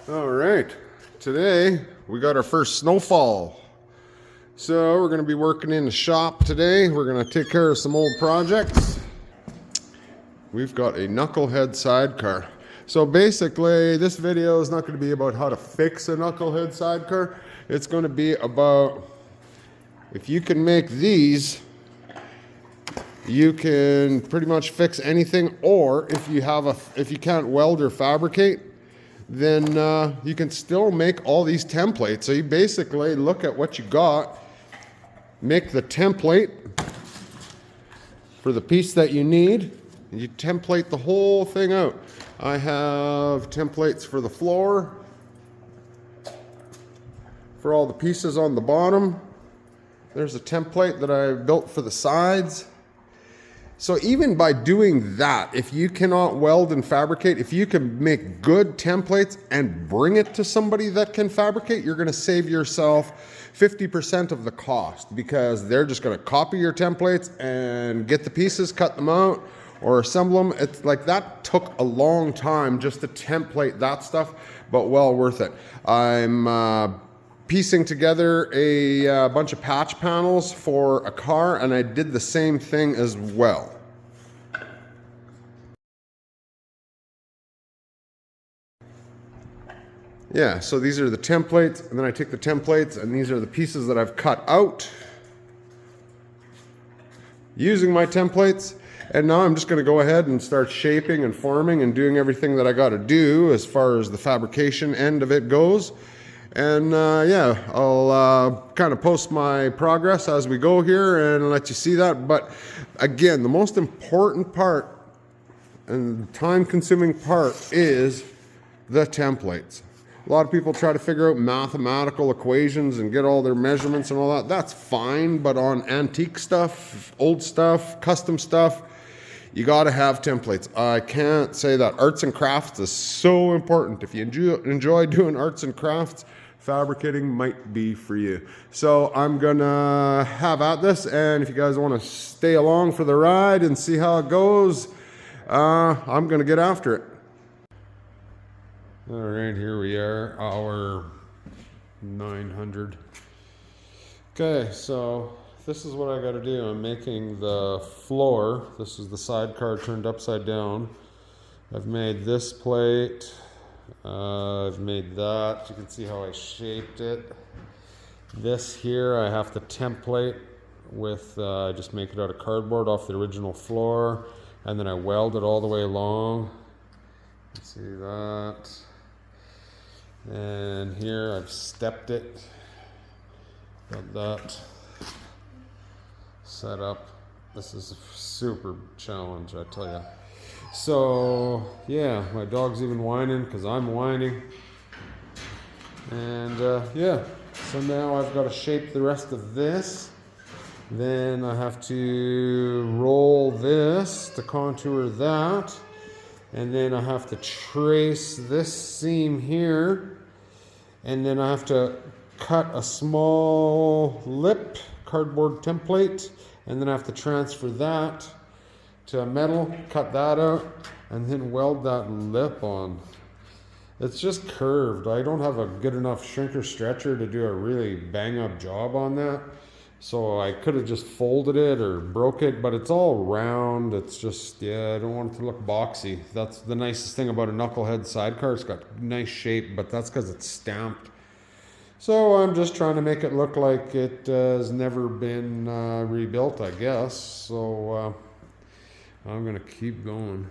All right, today we got our first snowfall. So we're gonna be working in the shop today. We're gonna take care of some old projects. We've got a knucklehead sidecar. So basically this video is not gonna be about how to fix a knucklehead sidecar. It's gonna be about if you can make these, you can pretty much fix anything, or if you can't weld or fabricate, then you can still make all these templates. So you basically look at what you got, make the template for the piece that you need, and you template the whole thing out. I have templates for the floor, for all the pieces on the bottom. There's a template that I built for the sides. So even by doing that, if you cannot weld and fabricate, if you can make good templates and bring it to somebody that can fabricate, you're gonna save yourself 50% of the cost, because they're just gonna copy your templates and get the pieces, cut them out, or assemble them. It's like that took a long time just to template that stuff, but well worth it. I'm piecing together a bunch of patch panels for a car, and I did the same thing as well. Yeah, so these are the templates, and then I take the templates, and these are the pieces that I've cut out using my templates. And now I'm just gonna go ahead and start shaping and forming and doing everything that I gotta do as far as the fabrication end of it goes. And yeah, I'll kind of post my progress as we go here and let you see that. But again, the most important part and time-consuming part is the templates. A lot of people try to figure out mathematical equations and get all their measurements and all that. That's fine, but on antique stuff, old stuff, custom stuff, you got to have templates. I can't say that. Arts and crafts is so important. If you enjoy doing arts and crafts, fabricating might be for you. So I'm gonna have at this, and if you guys want to stay along for the ride and see how it goes, I'm gonna get after it. All right, here we are, hour 900. Okay, so this is what I got to do. I'm making the floor. This is the sidecar turned upside down. I've made this plate. I've made that. You can see how I shaped it. This here, I have to template with, I just make it out of cardboard off the original floor, and then I weld it all the way along. You can see that. And here I've stepped it. Got that set up. This is a super challenge, I tell you. So yeah, my dog's even whining because I'm whining. And yeah, so now I've got to shape the rest of this. Then I have to roll this to contour that. And then I have to trace this seam here. And then I have to cut a small lip cardboard template. And then I have to transfer that to a metal, cut that out, and then weld that lip on. It's just curved. I don't have a good enough shrinker stretcher to do a really bang up job on that. So I could have just folded it or broke it, but it's all round. It's just, yeah, I don't want it to look boxy. That's the nicest thing about a knucklehead sidecar. It's got nice shape, but that's because it's stamped. So I'm just trying to make it look like it has never been rebuilt, I guess. So I'm gonna keep going.